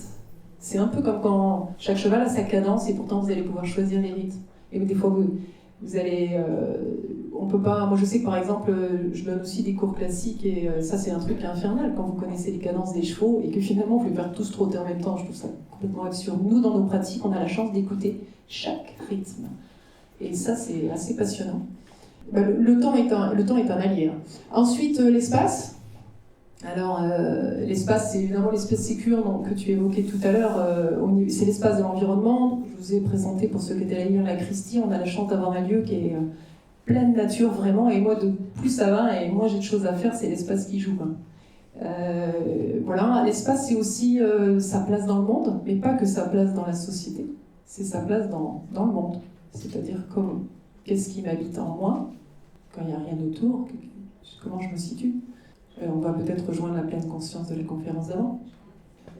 C'est un peu comme quand chaque cheval a sa cadence et pourtant vous allez pouvoir choisir les rythmes. Et des fois, vous allez... on peut pas... Moi, je sais que par exemple, je donne aussi des cours classiques et ça, c'est un truc infernal quand vous connaissez les cadences des chevaux et que finalement, vous les faire tous trotter en même temps. Je trouve ça complètement absurde. Nous, dans nos pratiques, on a la chance d'écouter chaque rythme. Et ça, c'est assez passionnant. Le temps est un allié. Ensuite, l'espace. Alors, l'espace, c'est évidemment l'espace sécure que tu évoquais tout à l'heure. C'est l'espace de l'environnement. Je vous ai présenté, pour ceux qui étaient là hier, la Christie. On a la chance d'avoir un lieu qui est pleine nature, vraiment. Et moi, de plus ça va, et moi j'ai de choses à faire, c'est l'espace qui joue. Voilà, l'espace, c'est aussi sa place dans le monde, mais pas que sa place dans la société. C'est sa place dans le monde. C'est-à-dire, qu'est-ce qui m'habite en moi, quand il n'y a rien autour, comment je me situe. On va peut-être rejoindre la pleine conscience de la conférence d'avant.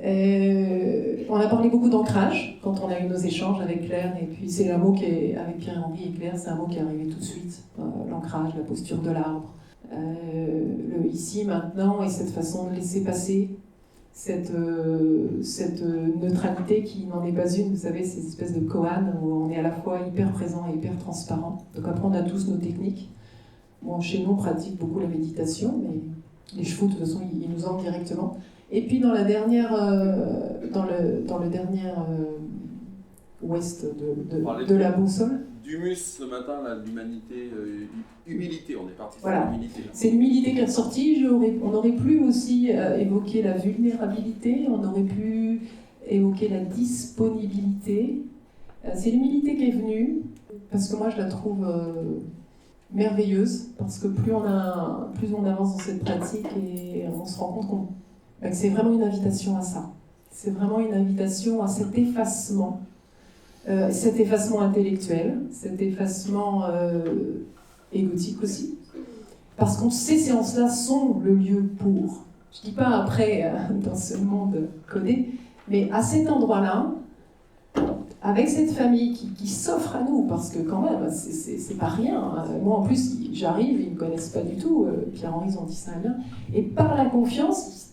On a parlé beaucoup d'ancrage quand on a eu nos échanges avec Claire, et puis c'est un mot qui est, avec Pierre-Henri et Claire, c'est un mot qui est arrivé tout de suite. L'ancrage, la posture de l'arbre, le ici, maintenant, et cette façon de laisser passer cette neutralité qui n'en est pas une. Vous savez, ces espèces de koan où on est à la fois hyper présent et hyper transparent. Donc après, on a tous nos techniques. Bon, chez nous, on pratique beaucoup la méditation, mais les chevaux, de toute façon, ils nous entrent directement. Et puis dans la dernière, dans le dernier ouest de la boussole. D'humus ce matin, là, l'humanité, humilité, on est parti sur voilà. l'humilité. C'est l'humilité qui est ressortie. On aurait pu aussi évoquer la vulnérabilité, on aurait pu évoquer la disponibilité. C'est l'humilité qui est venue, parce que moi je la trouve merveilleuse, parce que plus on avance dans cette pratique et on se rend compte que c'est vraiment une invitation à ça. C'est vraiment une invitation à cet effacement intellectuel, cet effacement égotique aussi. Parce qu'on ces séances-là sont le lieu pour. Je ne dis pas après, dans ce monde codé, mais à cet endroit-là, avec cette famille qui s'offre à nous, parce que quand même, c'est pas rien. Moi, en plus, j'arrive, ils ne me connaissent pas du tout. Pierre-Henri, ils ont dit ça bien. Et par la confiance,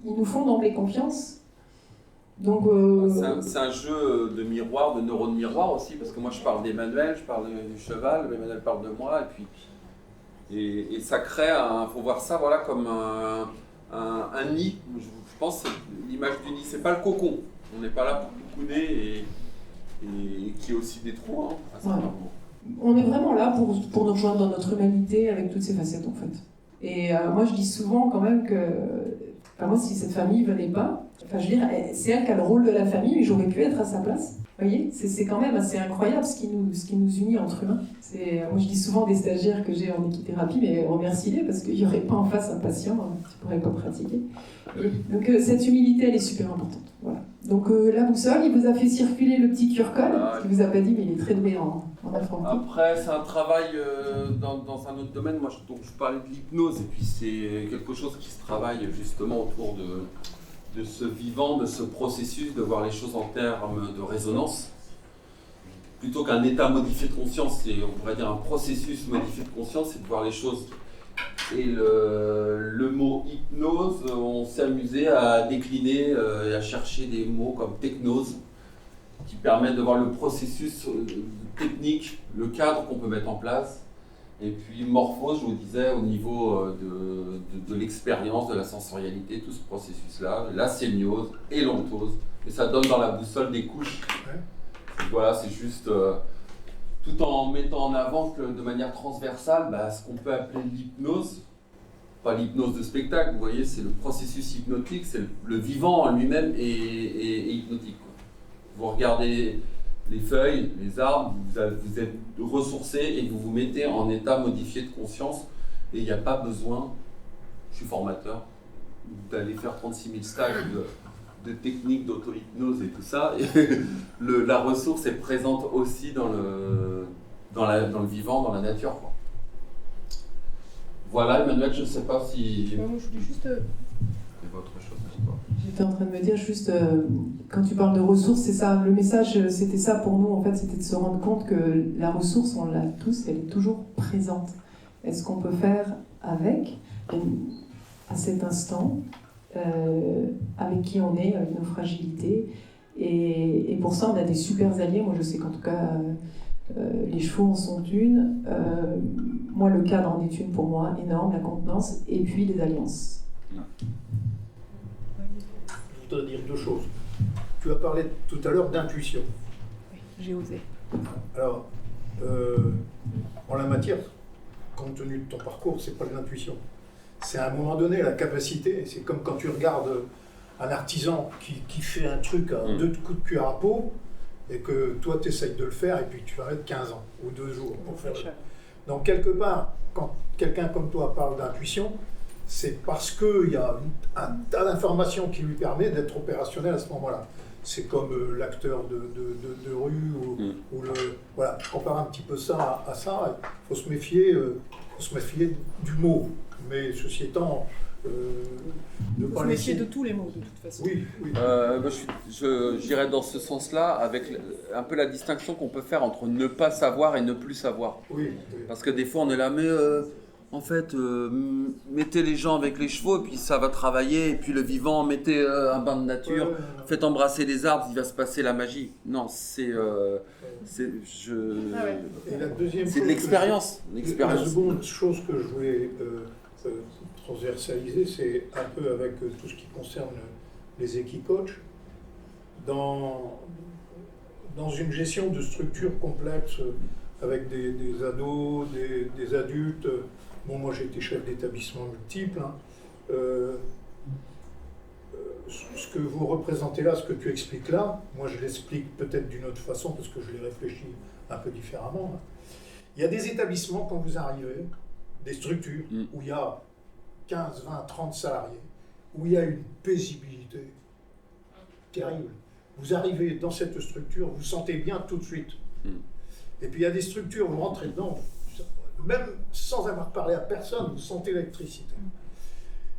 ils nous font d'emblée confiance. Donc, c'est un jeu de miroir, de neurones miroir aussi, parce que moi je parle d'Emmanuel, je parle du cheval, Emmanuel parle de moi, et ça crée, faut voir ça voilà, comme un nid. Je pense que l'image du nid, c'est pas le cocon, on n'est pas là pour couder et qui est aussi des trous, hein, à certains moments. On est vraiment là pour nous rejoindre dans notre humanité avec toutes ces facettes en fait. Et moi je dis souvent quand même que, moi si cette famille venait pas, je veux dire, c'est elle qui a le rôle de la famille, mais j'aurais pu être à sa place. Vous voyez, c'est quand même assez incroyable ce qui nous unit entre humains. Moi je dis souvent des stagiaires que j'ai en équithérapie, mais remercie-les parce qu'il n'y aurait pas en face un patient qui ne pourrait pas pratiquer. Donc cette humilité elle est super importante. Voilà. Donc la boussole, il vous a fait circuler le petit Turcol, il vous a pas dit mais il est très doué en informatique. Après c'est un travail dans un autre domaine, moi je parlais de l'hypnose et puis c'est quelque chose qui se travaille justement autour de ce vivant, de ce processus, de voir les choses en termes de résonance. Plutôt qu'un état modifié de conscience, c'est, on pourrait dire un processus modifié de conscience, c'est de voir les choses. Et le mot hypnose, on s'est amusé à décliner et à chercher des mots comme technose, qui permettent de voir le processus technique, le cadre qu'on peut mettre en place. Et puis morphose, je vous disais, au niveau de l'expérience, de la sensorialité, tout ce processus-là, la sémiose et l'ontose. Et ça donne dans la boussole des couches. Voilà, c'est juste, tout en mettant en avant que de manière transversale, ce qu'on peut appeler l'hypnose, pas l'hypnose de spectacle, vous voyez, c'est le processus hypnotique, c'est le vivant en lui-même est hypnotique, quoi. Vous regardez les feuilles, les arbres, vous êtes ressourcé et vous vous mettez en état modifié de conscience et il n'y a pas besoin, je suis formateur, d'aller faire 36 000 stages de techniques d'auto-hypnose et tout ça. Et la ressource est présente aussi dans le vivant, dans la nature, quoi. Voilà, Emmanuel, je ne sais pas si... Moi, je voulais juste... Il y a autre chose. J'étais en train de me dire juste, quand tu parles de ressources, c'est ça, le message, c'était ça pour nous, en fait, c'était de se rendre compte que la ressource, on l'a tous, elle est toujours présente. Est-ce qu'on peut faire avec, à cet instant, avec qui on est, avec nos fragilités, et pour ça, on a des super alliés. Moi, je sais qu'en tout cas, les chevaux en sont une. Moi, le cadre en est une pour moi, énorme, la contenance, et puis les alliances. Je voudrais dire deux choses. Tu as parlé tout à l'heure d'intuition. Oui, j'ai osé. Alors, en la matière, compte tenu de ton parcours, c'est pas de l'intuition. C'est à un moment donné la capacité. C'est comme quand tu regardes un artisan qui fait un truc à 2 coups de cuir à peau et que toi tu essayes de le faire et puis tu vas mettre 15 ans ou 2 jours pour faire ça. Donc quelque part, quand quelqu'un comme toi parle d'intuition, c'est parce qu'il y a un tas d'informations qui lui permet d'être opérationnel à ce moment-là. C'est comme l'acteur de rue ou le... Voilà, je compare un petit peu ça à ça. Il faut se méfier du mot. Mais ceci étant, ne pas méfier de tous les mots, de toute façon. Oui, oui. J'irais dans ce sens-là, avec un peu la distinction qu'on peut faire entre ne pas savoir et ne plus savoir. Oui, oui. Parce que des fois, on est là, mais en fait, mettez les gens avec les chevaux, et puis ça va travailler, et puis le vivant, mettez un bain de nature, faites embrasser les arbres, il va se passer la magie. Non, c'est de l'expérience. La seconde chose que je voulais transversaliser, c'est un peu avec tout ce qui concerne les équicoachs. Dans une gestion de structures complexes, avec des ados, des adultes. Bon, moi j'ai été chef d'établissement multiple. Ce que vous représentez là, ce que tu expliques là, moi je l'explique peut-être d'une autre façon parce que je l'ai réfléchi un peu différemment. Il y a des établissements quand vous arrivez, des structures où il y a 15, 20, 30 salariés, où il y a une paisibilité terrible. Vous arrivez dans cette structure, vous sentez bien tout de suite. Et puis il y a des structures, vous rentrez dedans, même sans avoir parlé à personne, vous sentez l'électricité.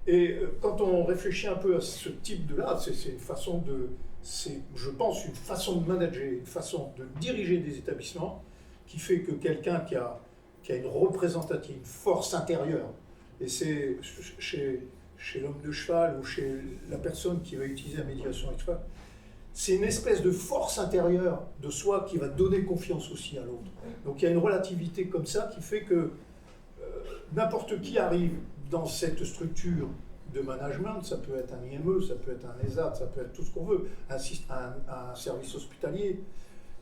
Et quand on réfléchit un peu à ce type de là, c'est une façon je pense, une façon de manager, une façon de diriger des établissements qui fait que quelqu'un qui a une représentative, une force intérieure, et c'est chez l'homme de cheval ou chez la personne qui va utiliser la médiation avec cheval, c'est une espèce de force intérieure de soi qui va donner confiance aussi à l'autre. Donc il y a une relativité comme ça qui fait que n'importe qui arrive dans cette structure de management, ça peut être un IME, ça peut être un ESAT, ça peut être tout ce qu'on veut, un service hospitalier.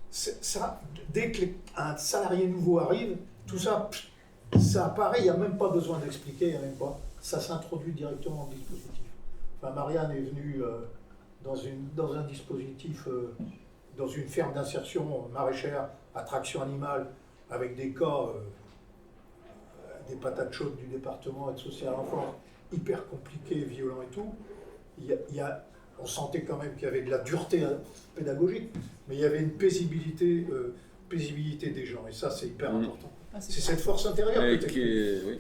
ça, dès qu'un salarié nouveau arrive, tout ça, ça apparaît, il n'y a même pas besoin d'expliquer, ça s'introduit directement dans le dispositif. Enfin, Marianne est venue dans un dispositif, dans une ferme d'insertion maraîchère à traction animale, avec des cas, des patates chaudes du département aide sociale à l'enfance, hyper compliqués, violents et tout. On sentait quand même qu'il y avait de la dureté pédagogique, mais il y avait une paisibilité des gens, et ça c'est hyper important. C'est cette force intérieure oui.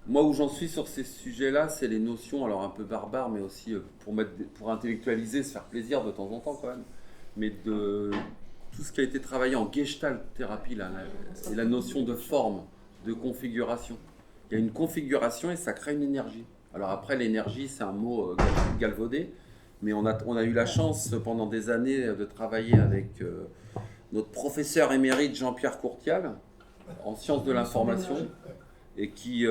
Moi où j'en suis sur ces sujets-là, c'est les notions, alors un peu barbares, mais aussi pour intellectualiser, se faire plaisir de temps en temps quand même, mais de tout ce qui a été travaillé en gestalt thérapie, là, et la notion de forme, de configuration. Il y a une configuration et ça crée une énergie. Alors après, l'énergie, c'est un mot galvaudé, mais on a eu la chance pendant des années de travailler avec notre professeur émérite Jean-Pierre Courtial en sciences de l'information et qui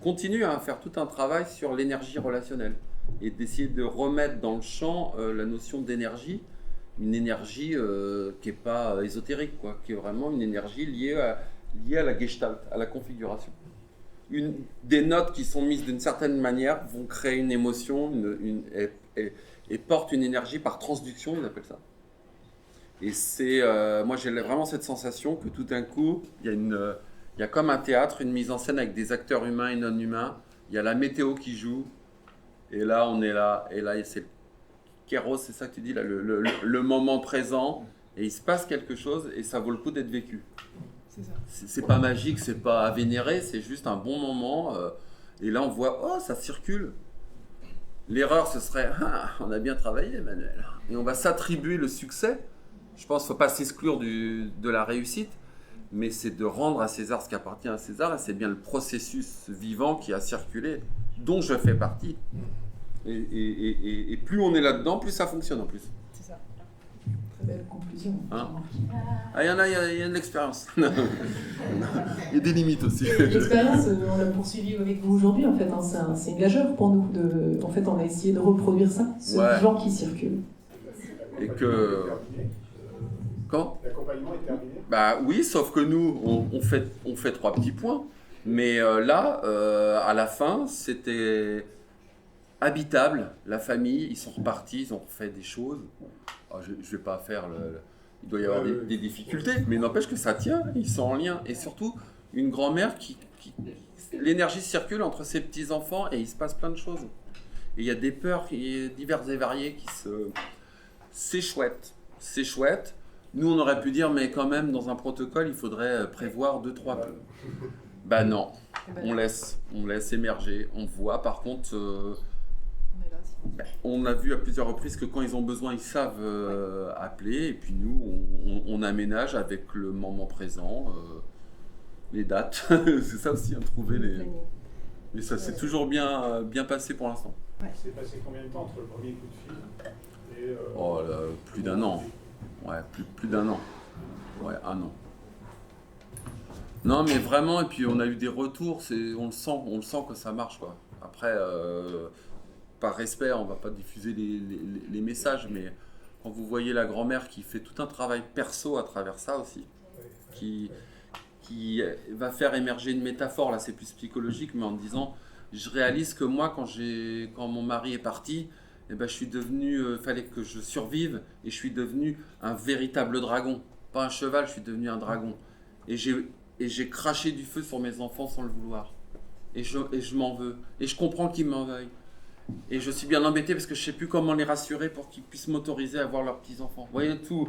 continue à faire tout un travail sur l'énergie relationnelle et d'essayer de remettre dans le champ la notion d'énergie, une énergie qui n'est pas ésotérique, quoi, qui est vraiment une énergie liée à la gestalt, à la configuration. Des notes qui sont mises d'une certaine manière vont créer une émotion et portent une énergie par transduction, ils appellent ça. Et c'est, moi j'ai vraiment cette sensation que tout d'un coup, il y a comme un théâtre, une mise en scène avec des acteurs humains et non humains, il y a la météo qui joue, et là on est là, et là c'est le kéros, c'est ça que tu dis, là, le moment présent, et il se passe quelque chose, et ça vaut le coup d'être vécu. C'est pas magique, c'est pas à vénérer, c'est juste un bon moment. Et là, on voit, oh, ça circule. L'erreur, ce serait, on a bien travaillé, Emmanuel. Et on va s'attribuer le succès. Je pense qu'il ne faut pas s'exclure de la réussite, mais c'est de rendre à César ce qui appartient à César. Et c'est bien le processus vivant qui a circulé, dont je fais partie. Et plus on est là-dedans, plus ça fonctionne en plus. Très belle conclusion. Hein? Il y a de l'expérience. Il y a des limites aussi. L'expérience, on l'a poursuivie avec vous aujourd'hui. En fait, hein, c'est une gageure pour nous. En fait, on a essayé de reproduire ça, ce vent qui circule. Et que... Quand ? L'accompagnement est terminé ? Bah oui, sauf que nous, on fait 3 petits points. Mais là, à la fin, c'était habitable. La famille, ils sont repartis, ils ont fait des choses. Alors, je ne vais pas faire il doit y avoir des difficultés, mais n'empêche que ça tient, ils sont en lien. Et surtout, une grand-mère l'énergie circule entre ses petits-enfants et il se passe plein de choses. Et il y a des peurs diverses et variées C'est chouette, c'est chouette. Nous, on aurait pu dire, mais quand même, dans un protocole, il faudrait prévoir 2-3 peu. Ben non, on laisse émerger. On voit, par contre... on a vu à plusieurs reprises que quand ils ont besoin, ils savent appeler. Et puis nous, on aménage avec le moment présent, les dates. C'est ça aussi, trouver les... Mais ça s'est toujours bien passé pour l'instant. C'est passé combien de temps entre le premier coup de fil et... Oh là, plus d'un an. Ouais, plus d'un an. Ouais, 1 an. Non, mais vraiment, et puis on a eu des retours, on le sent que ça marche, quoi. Après... par respect, on ne va pas diffuser les messages, mais quand vous voyez la grand-mère qui fait tout un travail perso à travers ça aussi, qui va faire émerger une métaphore, là c'est plus psychologique, mais en disant, je réalise que moi, quand mon mari est parti, eh ben, je suis devenu, fallait que je survive, et je suis devenu un véritable dragon. Pas un cheval, je suis devenu un dragon. Et j'ai craché du feu sur mes enfants sans le vouloir. Et je m'en veux. Et je comprends qu'ils m'en veuillent. Et je suis bien embêté parce que je ne sais plus comment les rassurer pour qu'ils puissent m'autoriser à voir leurs petits-enfants. Vous voyez tout.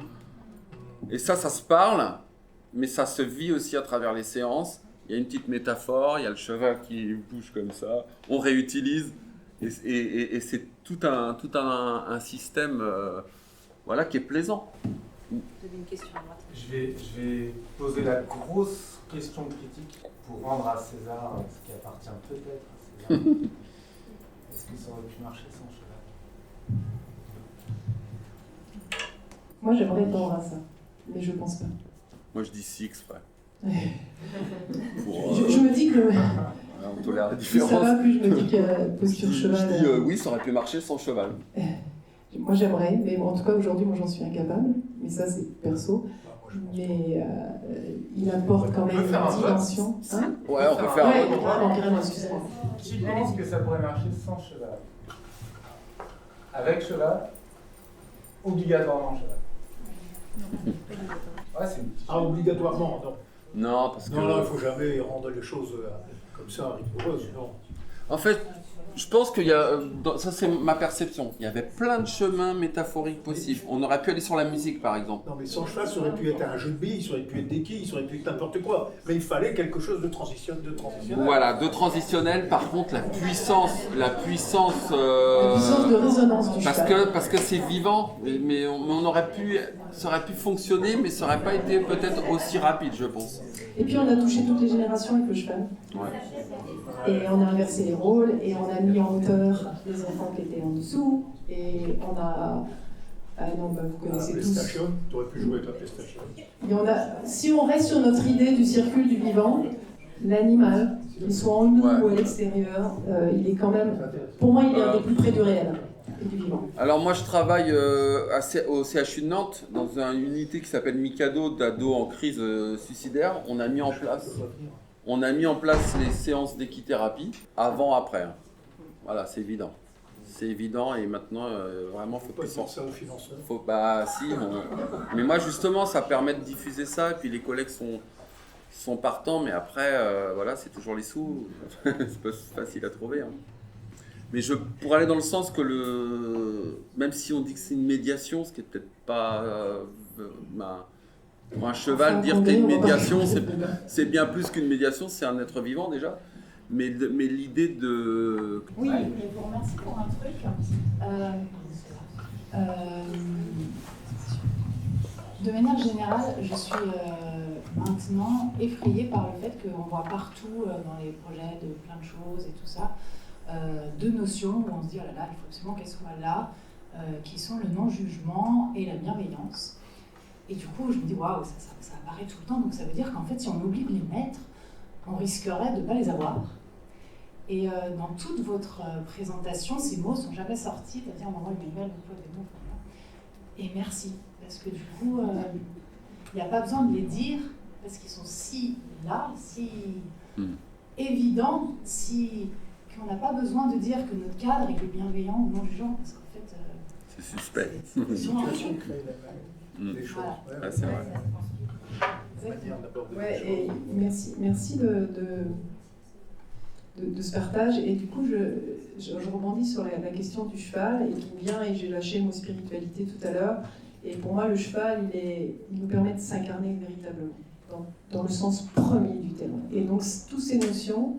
Et ça se parle, mais ça se vit aussi à travers les séances. Il y a une petite métaphore, il y a le cheval qui bouge comme ça, on réutilise. Et c'est tout un système voilà, qui est plaisant. Vous avez une question à droite. Je vais poser la grosse question critique pour rendre à César ce qui appartient peut-être à César. Est-ce que ça aurait pu marcher sans cheval ? Moi, j'aimerais répondre à ça, mais je pense pas. Moi, je dis si exprès. Je me dis que... on tolère la plus différence. ça va, plus je me dis que posture cheval... Je dis oui, ça aurait pu marcher sans cheval. Moi, Moi j'aimerais, mais en tout cas aujourd'hui moi j'en suis incapable, mais ça c'est perso. Mais il apporte quand même une dimension. Hein Ouais, on peut faire un vote. Carrément, excusez-moi. Je pense que ça pourrait marcher sans cheval. Avec cheval, obligatoirement cheval. Ouais, c'est une petite Ah, obligatoirement, non. Non, parce que... Non, là, il ne faut jamais rendre les choses comme ça rigoureuses, non. En fait, je pense qu'il y a, ça c'est ma perception, il y avait plein de chemins métaphoriques possibles. On aurait pu aller sur la musique par exemple. Non mais sans cheval, ça aurait pu être un jeu de billes, ça aurait pu être des quilles, ça aurait pu être n'importe quoi. Mais il fallait quelque chose de transitionnel. Voilà, de transitionnel. Par contre, la puissance de résonance du cheval. Parce que c'est vivant, mais on aurait pu, ça aurait pu fonctionner, mais ça aurait pas été peut-être aussi rapide, je pense. Et puis on a touché toutes les générations avec le cheval. Ouais. Et on a inversé les rôles, et on a mis en hauteur les enfants qui étaient en dessous, et on a... Ah non, bah, vous connaissez tous. PlayStation, tu aurais pu jouer avec la PlayStation. Et on a, si on reste sur notre idée du circuit du vivant, l'animal, qu'il soit en nous ou à l'extérieur, il est quand même, pour moi, il est un des plus près du réel et du vivant. Alors moi je travaille au CHU de Nantes dans une unité qui s'appelle Mikado d'ados en crise suicidaire. On a mis en place les séances d'équithérapie avant-après. Voilà, c'est évident. C'est évident et maintenant vraiment faut pas penser ça aux financeurs. Mais moi justement ça permet de diffuser ça et puis les collègues sont partants, mais après voilà, c'est toujours les sous. C'est pas facile à trouver. Hein. Mais pour aller dans le sens que même si on dit que c'est une médiation, ce qui est peut-être pas pour un cheval, dire qu'il y a une médiation, c'est bien plus qu'une médiation, c'est un être vivant déjà. Mais l'idée de... Oui, mais je vous remercie pour un truc. De manière générale, je suis maintenant effrayée par le fait qu'on voit partout dans les projets de plein de choses et tout ça, deux notions où on se dit oh là là, il faut absolument qu'elles soient là, qui sont le non-jugement et la bienveillance. Et du coup, je me dis waouh, ça apparaît tout le temps, donc ça veut dire qu'en fait, si on oublie de les mettre, on risquerait de ne pas les avoir. Et dans toute votre présentation, ces mots ne sont jamais sortis, c'est-à-dire on envoie une nouvelle, vous pouvez des mots. Et merci, parce que du coup, il n'y a pas besoin de les dire, parce qu'ils sont si là, si évidents, qu'on n'a pas besoin de dire que notre cadre est bienveillant ou non jugeant, parce qu'en fait... c'est suspect. C'est une situation qui crée les choses. Voilà. Ouais, c'est vrai. Ouais, et merci de ce partage. Et du coup, je rebondis sur la question du cheval, et qui vient, et j'ai lâché le mot spiritualité tout à l'heure. Et pour moi, le cheval, il nous permet de s'incarner véritablement, dans le sens premier du terme. Et donc, toutes ces notions,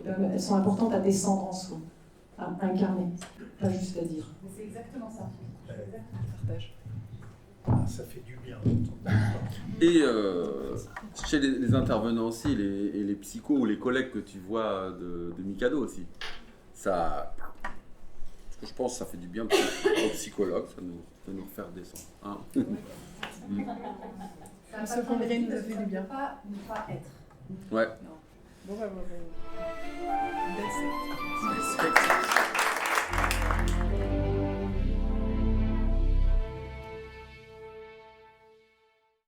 elles sont importantes à descendre en soi, à incarner, pas juste à dire. C'est exactement ça. Ça fait du bien. Et chez les intervenants aussi, les psychos ou les collègues que tu vois de Mikado aussi, ça, je pense que ça fait du bien aux psychologues, ça nous faire descendre. Hein. Ça fait du bien. Pas ne pas être. Ouais. Bon, bah, That's it.